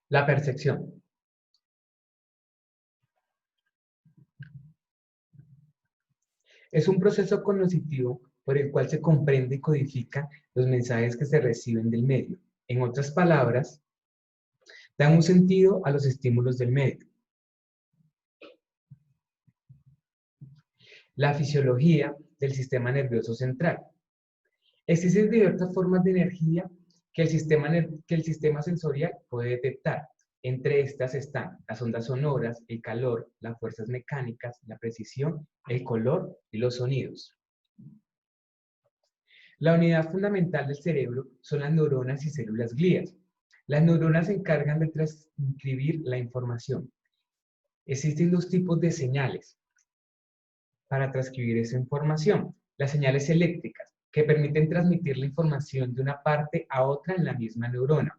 La percepción. Es un proceso cognitivo por el cual se comprende y codifica los mensajes que se reciben del medio. En otras palabras, dan un sentido a los estímulos del medio. La fisiología del sistema nervioso central. Existen diversas formas de energía que el sistema sensorial puede detectar. Entre estas están las ondas sonoras, el calor, las fuerzas mecánicas, la precisión, el color y los sonidos. La unidad fundamental del cerebro son las neuronas y células glías. Las neuronas se encargan de transcribir la información. Existen dos tipos de señales para transcribir esa información. Las señales eléctricas, que permiten transmitir la información de una parte a otra en la misma neurona,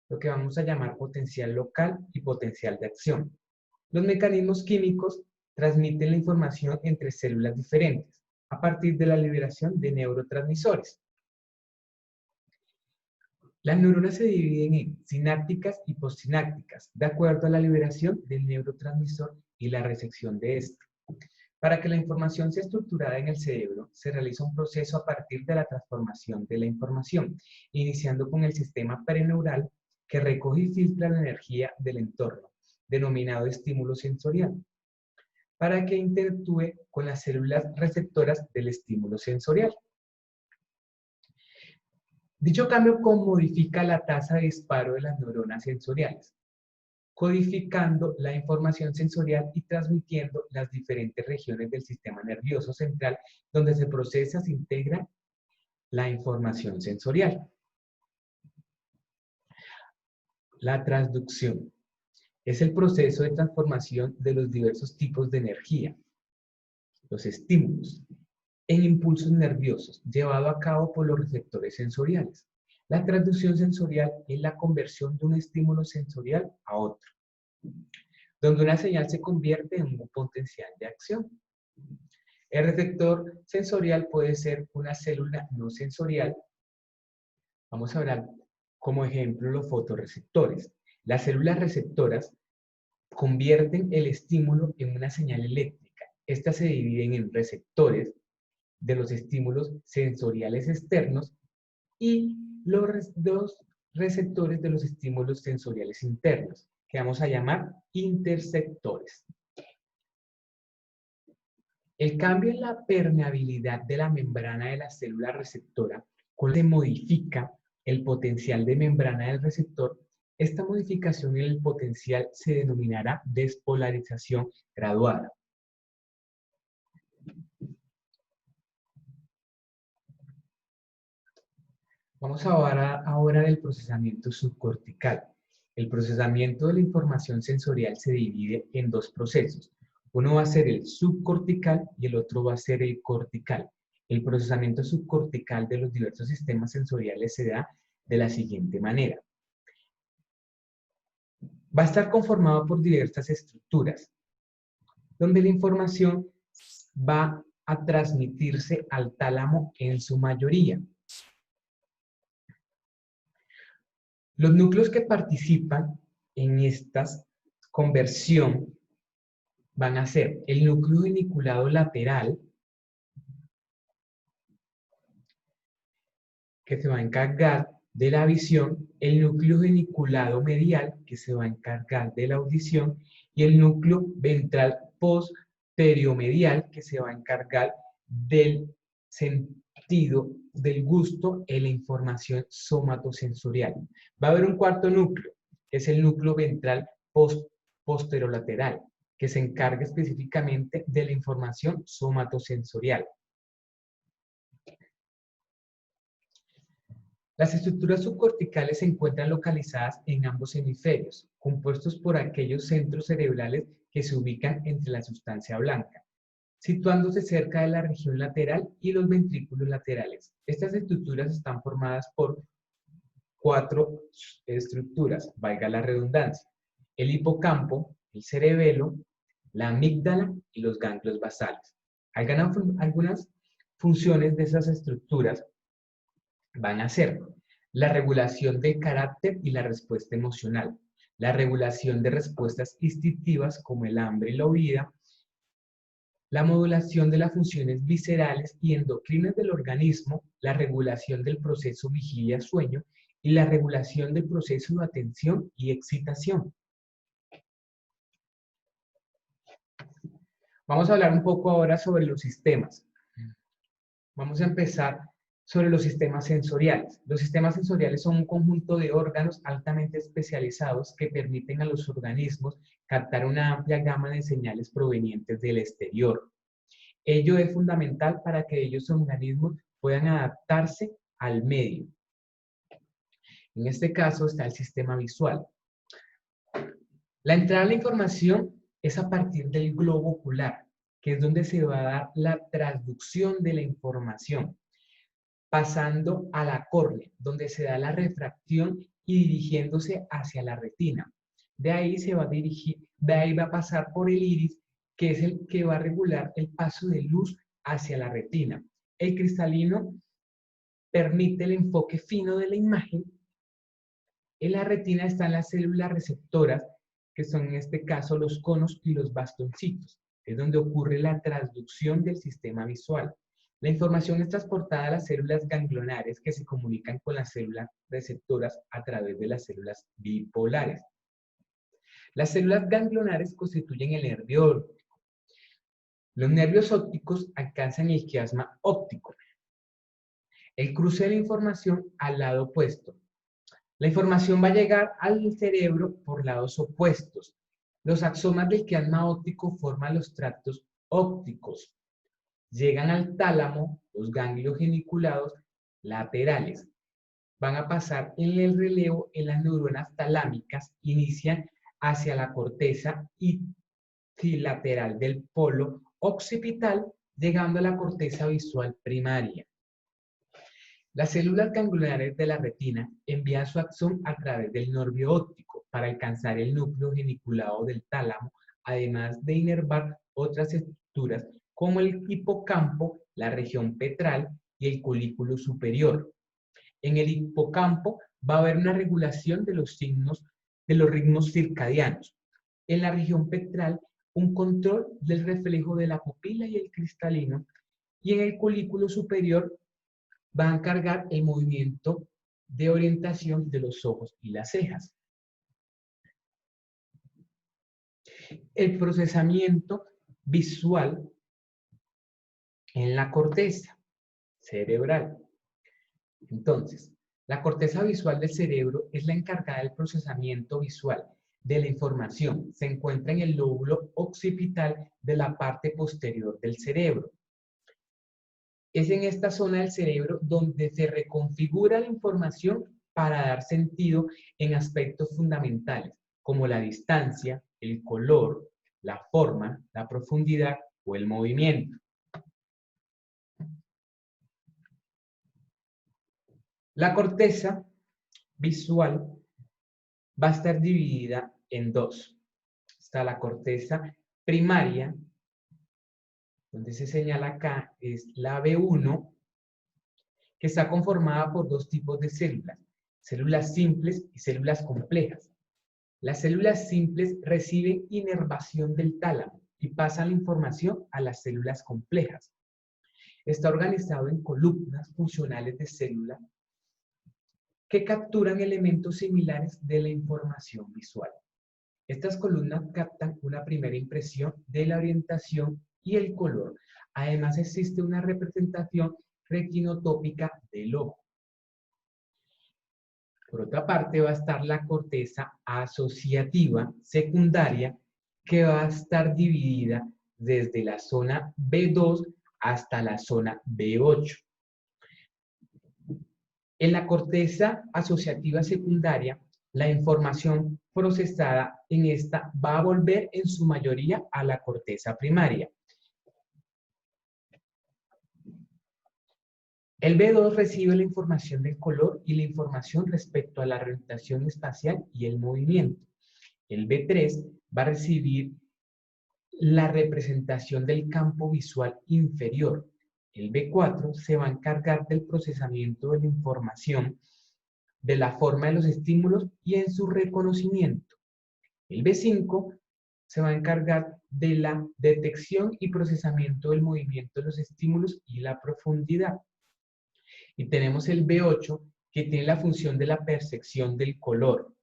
lo que vamos a llamar potencial local y potencial de acción. Los mecanismos químicos transmiten la información entre células diferentes a partir de la liberación de neurotransmisores. Las neuronas se dividen en sinápticas y postsinápticas, de acuerdo a la liberación del neurotransmisor y la recepción de este. Para que la información sea estructurada en el cerebro, se realiza un proceso a partir de la transformación de la información, iniciando con el sistema preneural que recoge y filtra la energía del entorno, denominado estímulo sensorial, para que interactúe con las células receptoras del estímulo sensorial. Dicho cambio modifica la tasa de disparo de las neuronas sensoriales, codificando la información sensorial y transmitiendo las diferentes regiones del sistema nervioso central donde se procesa, se integra la información sensorial. La transducción es el proceso de transformación de los diversos tipos de energía, los estímulos, en impulsos nerviosos, llevado a cabo por los receptores sensoriales. La transducción sensorial es la conversión de un estímulo sensorial a otro, donde una señal se convierte en un potencial de acción. El receptor sensorial puede ser una célula no sensorial. Vamos a hablar como ejemplo los fotorreceptores. Las células receptoras convierten el estímulo en una señal eléctrica. Estas se dividen en receptores de los estímulos sensoriales externos y los receptores de los estímulos sensoriales internos, que vamos a llamar interceptores. El cambio en la permeabilidad de la membrana de la célula receptora, cuando se modifica el potencial de membrana del receptor, esta modificación en el potencial se denominará despolarización graduada. Vamos a hablar ahora del procesamiento subcortical. El procesamiento de la información sensorial se divide en dos procesos. Uno va a ser el subcortical y el otro va a ser el cortical. El procesamiento subcortical de los diversos sistemas sensoriales se da de la siguiente manera. Va a estar conformado por diversas estructuras, donde la información va a transmitirse al tálamo en su mayoría. Los núcleos que participan en esta conversión van a ser el núcleo geniculado lateral, que se va a encargar de la visión, el núcleo geniculado medial, que se va a encargar de la audición, y el núcleo ventral posterior-medial, que se va a encargar del sentido, del gusto y la información somatosensorial. Va a haber un cuarto núcleo, que es el núcleo ventral posterolateral, que se encarga específicamente de la información somatosensorial. Las estructuras subcorticales se encuentran localizadas en ambos hemisferios, compuestos por aquellos centros cerebrales que se ubican entre la sustancia blanca, situándose cerca de la región lateral y los ventrículos laterales. Estas estructuras están formadas por cuatro estructuras, valga la redundancia: el hipocampo, el cerebelo, la amígdala y los ganglios basales. Algunas funciones de esas estructuras van a ser la regulación del carácter y la respuesta emocional, la regulación de respuestas instintivas como el hambre y la huida, la modulación de las funciones viscerales y endocrinas del organismo, la regulación del proceso vigilia-sueño y la regulación del proceso de atención y excitación. Vamos a hablar un poco ahora sobre los sistemas. Vamos a empezar sobre los sistemas sensoriales. Los sistemas sensoriales son un conjunto de órganos altamente especializados que permiten a los organismos captar una amplia gama de señales provenientes del exterior. Ello es fundamental para que ellos organismos puedan adaptarse al medio. En este caso está el sistema visual. La entrada de la información es a partir del globo ocular, que es donde se va a dar la transducción de la información, pasando a la córnea, donde se da la refracción y dirigiéndose hacia la retina. De ahí se va a dirigir, de ahí va a pasar por el iris, que es el que va a regular el paso de luz hacia la retina. El cristalino permite el enfoque fino de la imagen. En la retina están las células receptoras, que son en este caso los conos y los bastoncitos. Es donde ocurre la transducción del sistema visual. La información es transportada a las células ganglionares que se comunican con las células receptoras a través de las células bipolares. Las células ganglionares constituyen el nervio óptico. Los nervios ópticos alcanzan el quiasma óptico, el cruce de la información al lado opuesto. La información va a llegar al cerebro por lados opuestos. Los axones del quiasma óptico forman los tractos ópticos. Llegan al tálamo, los ganglios geniculados laterales. Van a pasar en el relevo en las neuronas talámicas, inician hacia la corteza ipsilateral del polo occipital, llegando a la corteza visual primaria. Las células ganglionares de la retina envían su axón a través del nervio óptico para alcanzar el núcleo geniculado del tálamo, además de inervar otras estructuras como el hipocampo, la región petral y el colículo superior. En el hipocampo va a haber una regulación de los ritmos circadianos. En la región petral, un control del reflejo de la pupila y el cristalino. Y en el colículo superior va a encargar el movimiento de orientación de los ojos y las cejas. El procesamiento visual en la corteza cerebral. Entonces, la corteza visual del cerebro es la encargada del procesamiento visual de la información. Se encuentra en el lóbulo occipital de la parte posterior del cerebro. Es en esta zona del cerebro donde se reconfigura la información para dar sentido en aspectos fundamentales, como la distancia, el color, la forma, la profundidad o el movimiento. La corteza visual va a estar dividida en dos. Está la corteza primaria, donde se señala acá, es la B1, que está conformada por dos tipos de células simples y células complejas. Las células simples reciben inervación del tálamo y pasan la información a las células complejas. Está organizado en columnas funcionales de células que capturan elementos similares de la información visual. Estas columnas captan una primera impresión de la orientación y el color. Además, existe una representación retinotópica del ojo. Por otra parte, va a estar la corteza asociativa secundaria, que va a estar dividida desde la zona B2 hasta la zona B8. En la corteza asociativa secundaria, la información procesada en esta va a volver en su mayoría a la corteza primaria. El B2 recibe la información del color y la información respecto a la orientación espacial y el movimiento. El B3 va a recibir la representación del campo visual inferior. El B4 se va a encargar del procesamiento de la información de la forma de los estímulos y en su reconocimiento. El B5 se va a encargar de la detección y procesamiento del movimiento de los estímulos y la profundidad. Y tenemos el B8, que tiene la función de la percepción del color.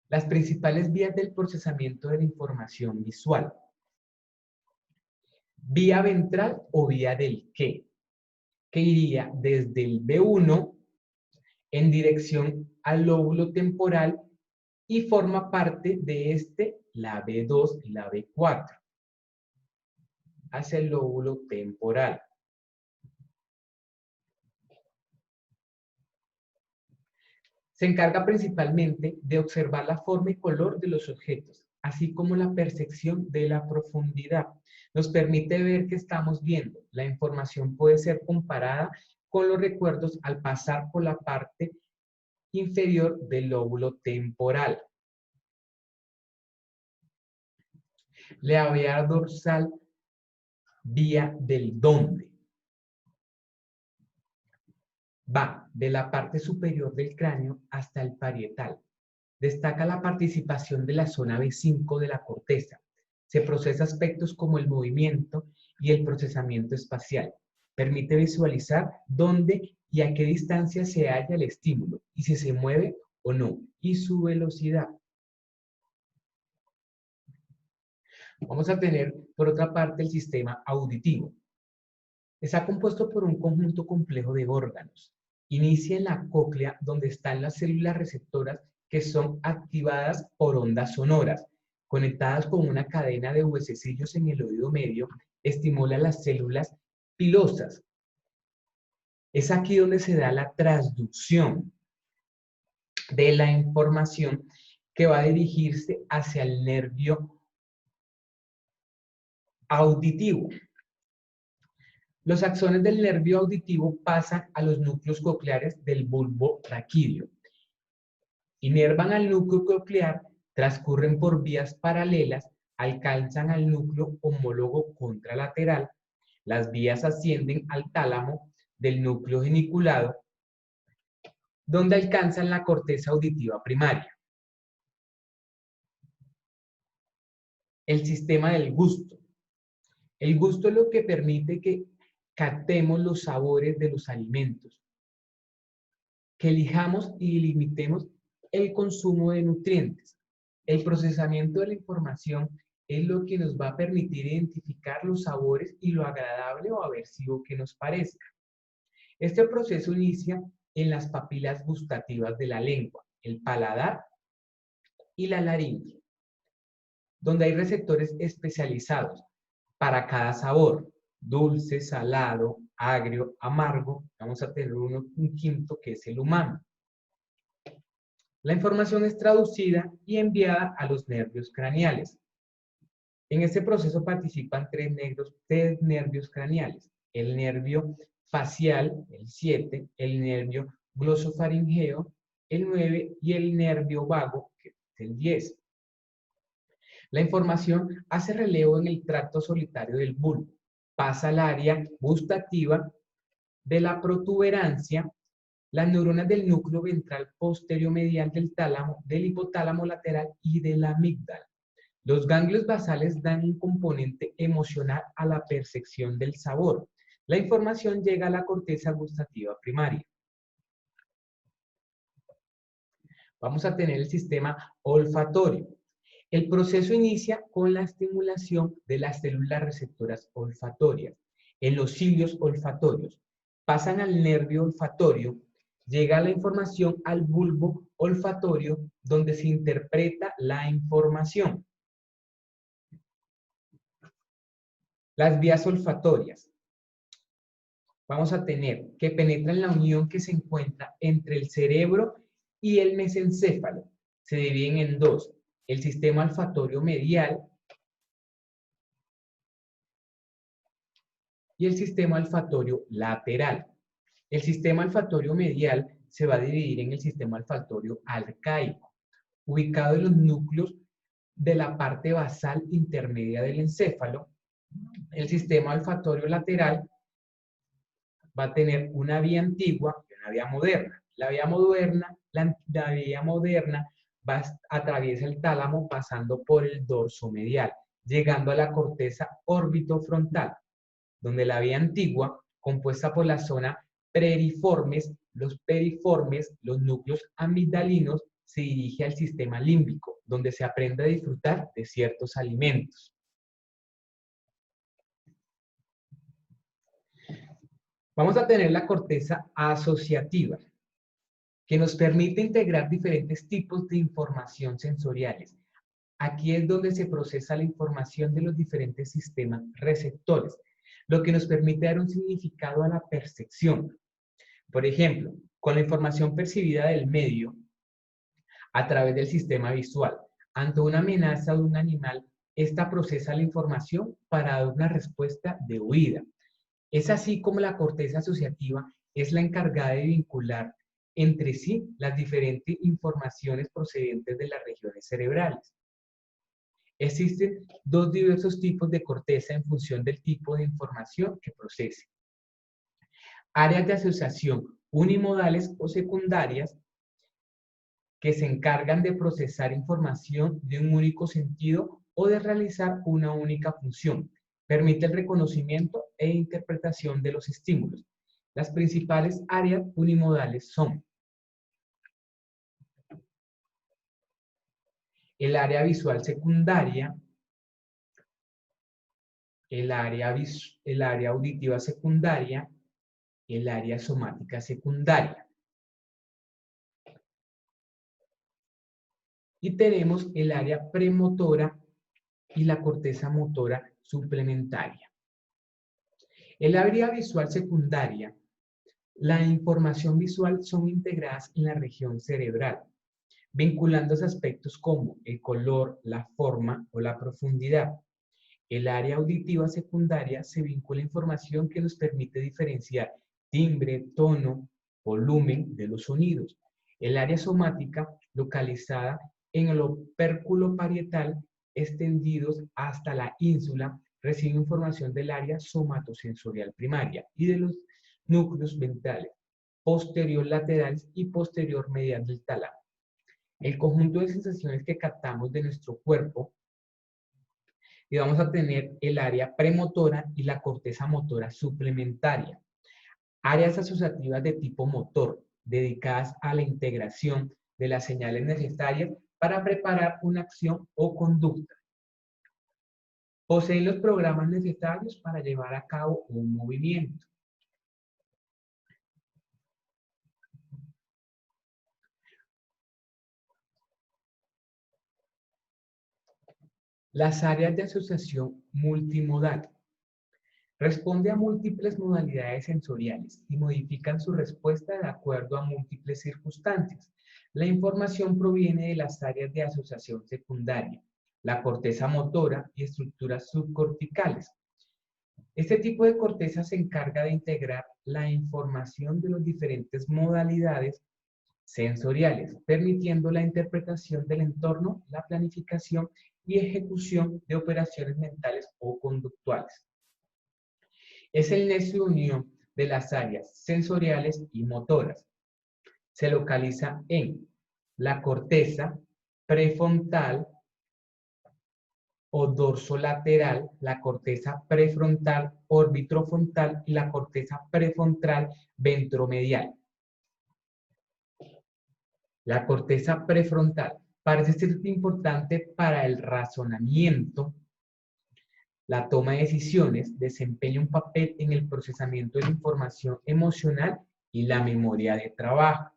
Las principales vías del procesamiento de la información visual. Vía ventral o vía del qué, que iría desde el B1 en dirección al lóbulo temporal y forma parte de la B2 y la B4, hacia el lóbulo temporal. Se encarga principalmente de observar la forma y color de los objetos, así como la percepción de la profundidad. Nos permite ver qué estamos viendo. La información puede ser comparada con los recuerdos al pasar por la parte inferior del lóbulo temporal. La vía dorsal, vía del dónde. Va de la parte superior del cráneo hasta el parietal. Destaca la participación de la zona B5 de la corteza. Se procesa aspectos como el movimiento y el procesamiento espacial. Permite visualizar dónde y a qué distancia se halla el estímulo y si se mueve o no, y su velocidad. Vamos a tener, por otra parte, el sistema auditivo. Está compuesto por un conjunto complejo de órganos. Inicia en la cóclea, donde están las células receptoras que son activadas por ondas sonoras. Conectadas con una cadena de huesecillos en el oído medio, estimula las células pilosas. Es aquí donde se da la transducción de la información que va a dirigirse hacia el nervio auditivo. Los axones del nervio auditivo pasan a los núcleos cocleares del bulbo raquídeo. Inervan al núcleo coclear, transcurren por vías paralelas, alcanzan al núcleo homólogo contralateral. Las vías ascienden al tálamo del núcleo geniculado, donde alcanzan la corteza auditiva primaria. El sistema del gusto. El gusto es lo que permite que captemos los sabores de los alimentos, que elijamos y limitemos el consumo de nutrientes. El procesamiento de la información es lo que nos va a permitir identificar los sabores y lo agradable o aversivo que nos parezca. Este proceso inicia en las papilas gustativas de la lengua, el paladar y la laringe, donde hay receptores especializados para cada sabor: dulce, salado, agrio, amargo. Vamos a tener un quinto que es el umami. La información es traducida y enviada a los nervios craneales. En este proceso participan tres nervios craneales: el nervio facial, el 7, el nervio glosofaringeo, el 9, y el nervio vago, que es el 10. La información hace relevo en el tracto solitario del bulbo, pasa al área gustativa de la protuberancia, las neuronas del núcleo ventral posterior medial del tálamo, del hipotálamo lateral y de la amígdala. Los ganglios basales dan un componente emocional a la percepción del sabor. La información llega a la corteza gustativa primaria. Vamos a tener el sistema olfatorio. El proceso inicia con la estimulación de las células receptoras olfatorias en los cilios olfatorios. Pasan al nervio olfatorio, llega la información al bulbo olfatorio, donde se interpreta la información. Las vías olfatorias. Vamos a tener que penetran la unión que se encuentra entre el cerebro y el mesencéfalo. Se dividen en dos: el sistema olfatorio medial y el sistema olfatorio lateral. El sistema olfatorio medial se va a dividir en el sistema olfatorio arcaico, ubicado en los núcleos de la parte basal intermedia del encéfalo. El sistema olfatorio lateral va a tener una vía antigua y una vía moderna. La vía moderna, atraviesa el tálamo pasando por el dorso medial, llegando a la corteza orbitofrontal, donde la vía antigua, compuesta por la zona periformes, los núcleos amigdalinos, se dirige al sistema límbico, donde se aprende a disfrutar de ciertos alimentos. Vamos a tener la corteza asociativa, que nos permite integrar diferentes tipos de información sensoriales. Aquí es donde se procesa la información de los diferentes sistemas receptores, lo que nos permite dar un significado a la percepción. Por ejemplo, con la información percibida del medio a través del sistema visual. Ante una amenaza de un animal, esta procesa la información para dar una respuesta de huida. Es así como la corteza asociativa es la encargada de vincular entre sí las diferentes informaciones procedentes de las regiones cerebrales. Existen dos diversos tipos de corteza en función del tipo de información que procese. Áreas de asociación unimodales o secundarias que se encargan de procesar información de un único sentido o de realizar una única función. Permite el reconocimiento e interpretación de los estímulos. Las principales áreas unimodales son el área visual secundaria, el área auditiva secundaria, el área somática secundaria. Y tenemos el área premotora y la corteza motora suplementaria. El área visual secundaria, la información visual son integradas en la región cerebral, vinculando aspectos como el color, la forma o la profundidad. El área auditiva secundaria se vincula a información que nos permite diferenciar timbre, tono, volumen de los sonidos. El área somática, localizada en el opérculo parietal, extendidos hasta la ínsula, recibe información del área somatosensorial primaria y de los núcleos ventrales, posterior laterales y posterior medial del tálamo. El conjunto de sensaciones que captamos de nuestro cuerpo, y vamos a tener el área premotora y la corteza motora suplementaria. Áreas asociativas de tipo motor, dedicadas a la integración de las señales necesarias para preparar una acción o conducta. Poseen los programas necesarios para llevar a cabo un movimiento. Las áreas de asociación multimodal. Responde a múltiples modalidades sensoriales y modifican su respuesta de acuerdo a múltiples circunstancias. La información proviene de las áreas de asociación secundaria, la corteza motora y estructuras subcorticales. Este tipo de corteza se encarga de integrar la información de las diferentes modalidades sensoriales, permitiendo la interpretación del entorno, la planificación y ejecución de operaciones mentales o conductuales. Es el nexo de unión de las áreas sensoriales y motoras. Se localiza en la corteza prefrontal o dorsolateral, la corteza prefrontal orbitofrontal y la corteza prefrontal ventromedial. La corteza prefrontal parece ser importante para el razonamiento, la toma de decisiones, desempeña un papel en el procesamiento de la información emocional y la memoria de trabajo.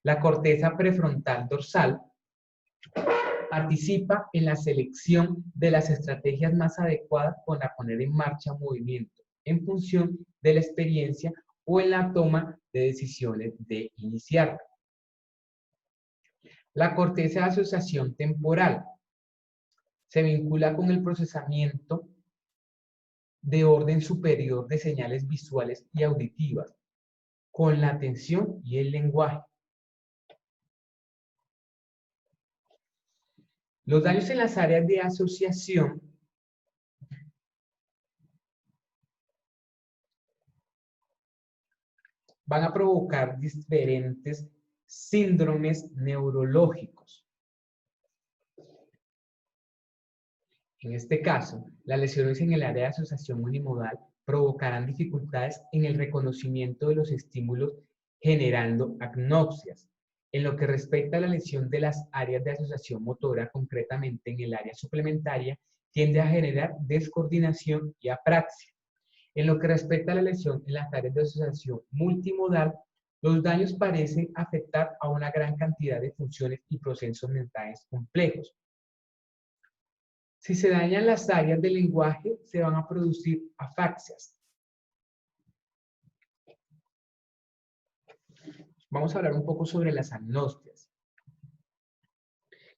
La corteza prefrontal dorsal participa en la selección de las estrategias más adecuadas para poner en marcha movimiento en función de la experiencia o en la toma de decisiones de iniciar. La corteza de asociación temporal se vincula con el procesamiento de orden superior de señales visuales y auditivas, con la atención y el lenguaje. Los daños en las áreas de asociación van a provocar diferentes síndromes neurológicos. En este caso, las lesiones en el área de asociación unimodal provocarán dificultades en el reconocimiento de los estímulos, generando agnoxias. En lo que respecta a la lesión de las áreas de asociación motora, concretamente en el área suplementaria, tiende a generar descoordinación y apraxia. En lo que respecta a la lesión en las áreas de asociación multimodal, los daños parecen afectar a una gran cantidad de funciones y procesos mentales complejos. Si se dañan las áreas del lenguaje, se van a producir afaxias. Vamos a hablar un poco sobre las agnostias.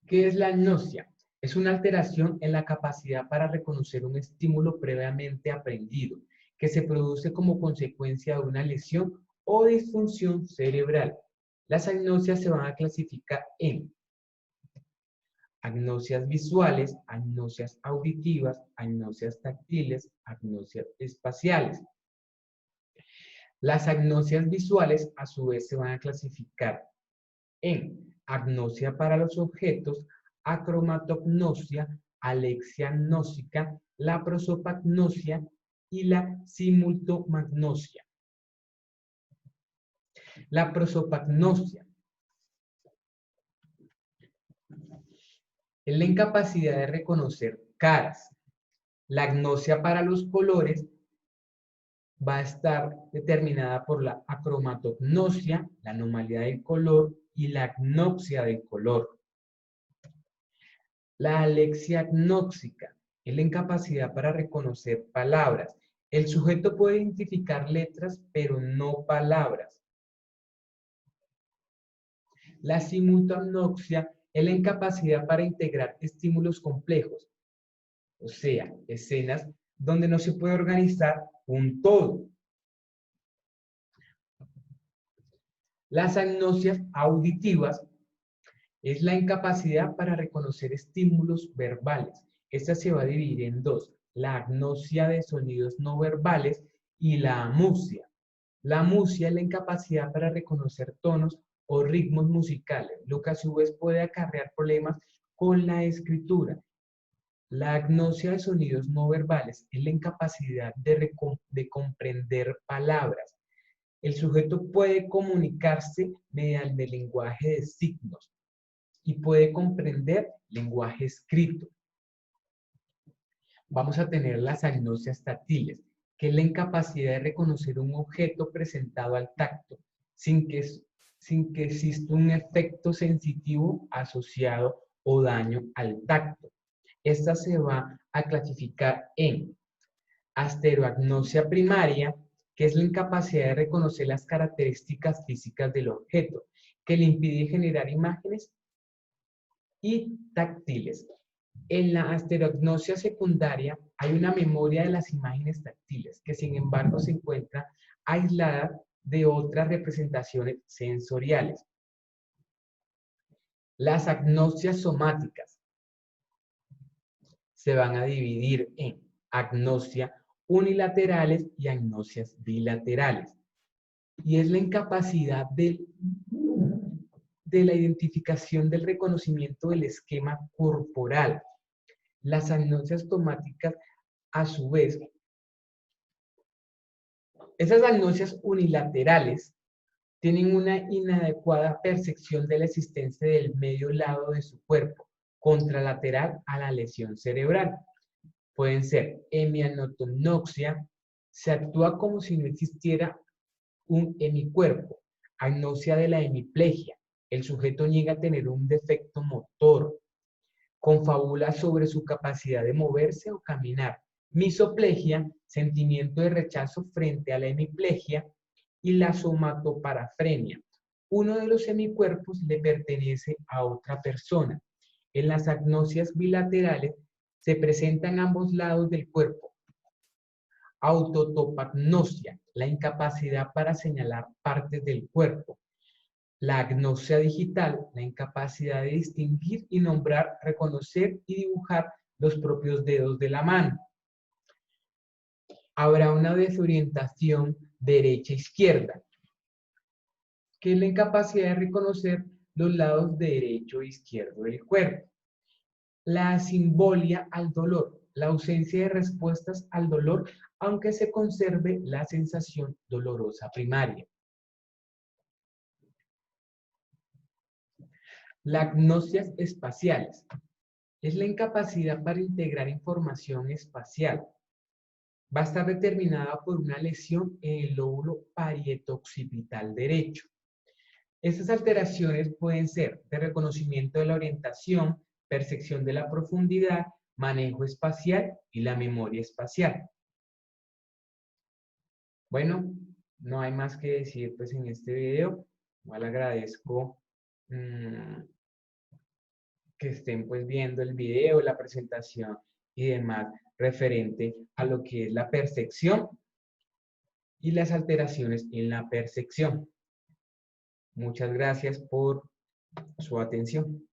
¿Qué es la agnosia? Es una alteración en la capacidad para reconocer un estímulo previamente aprendido, que se produce como consecuencia de una lesión o disfunción cerebral. Las agnosias se van a clasificar en agnosias visuales, agnosias auditivas, agnosias táctiles, agnosias espaciales. Las agnosias visuales, a su vez, se van a clasificar en agnosia para los objetos, acromatognosia, alexia gnósica, la prosopagnosia y la simultomagnosia. La prosopagnosia es la incapacidad de reconocer caras. La agnosia para los colores va a estar determinada por la acromatognosia, la anomalía del color y la agnosia del color. La alexia gnósica es la incapacidad para reconocer palabras. El sujeto puede identificar letras, pero no palabras. La simultomagnosia es la incapacidad para integrar estímulos complejos, o sea, escenas donde no se puede organizar un todo. Las agnosias auditivas es la incapacidad para reconocer estímulos verbales. Esta se va a dividir en dos, la agnosia de sonidos no verbales y la amusia. La amusia es la incapacidad para reconocer tonos o ritmos musicales, lo que a su vez puede acarrear problemas con la escritura. La agnosia de sonidos no verbales es la incapacidad de comprender palabras. El sujeto puede comunicarse mediante el lenguaje de signos y puede comprender lenguaje escrito. Vamos a tener las agnosias táctiles, que es la incapacidad de reconocer un objeto presentado al tacto, sin que exista un efecto sensitivo asociado o daño al tacto. Esta se va a clasificar en astereognosia primaria, que es la incapacidad de reconocer las características físicas del objeto, que le impide generar imágenes y táctiles. En la astereognosia secundaria hay una memoria de las imágenes táctiles, que sin embargo se encuentra aislada de otras representaciones sensoriales. Las agnosias somáticas se van a dividir en agnosia unilaterales y agnosias bilaterales. Y es la incapacidad de la identificación del reconocimiento del esquema corporal. Las agnosias somáticas, a su vez, esas agnosias unilaterales tienen una inadecuada percepción de la existencia del medio lado de su cuerpo, contralateral a la lesión cerebral. Pueden ser hemianatonoxia, se actúa como si no existiera un hemicuerpo, agnosia de la hemiplegia, el sujeto niega a tener un defecto motor, confabula sobre su capacidad de moverse o caminar, misoplegia, sentimiento de rechazo frente a la hemiplegia, y la somatoparafrenia. Uno de los hemicuerpos le pertenece a otra persona. En las agnosias bilaterales se presentan ambos lados del cuerpo. Autotopagnosia, la incapacidad para señalar partes del cuerpo. La agnosia digital, la incapacidad de distinguir y nombrar, reconocer y dibujar los propios dedos de la mano. Habrá una desorientación derecha-izquierda. que es la incapacidad de reconocer los lados derecho e izquierdo del cuerpo. La asimbolia al dolor, la ausencia de respuestas al dolor, aunque se conserve la sensación dolorosa primaria. Las agnosias espaciales es la incapacidad para integrar información espacial. Va a estar determinada por una lesión en el lóbulo parieto-occipital derecho. Estas alteraciones pueden ser de reconocimiento de la orientación, percepción de la profundidad, manejo espacial y la memoria espacial. Bueno, no hay más que decir pues en este video. Igual agradezco que estén pues viendo el video, la presentación y demás referente a lo que es la percepción y las alteraciones en la percepción. Muchas gracias por su atención.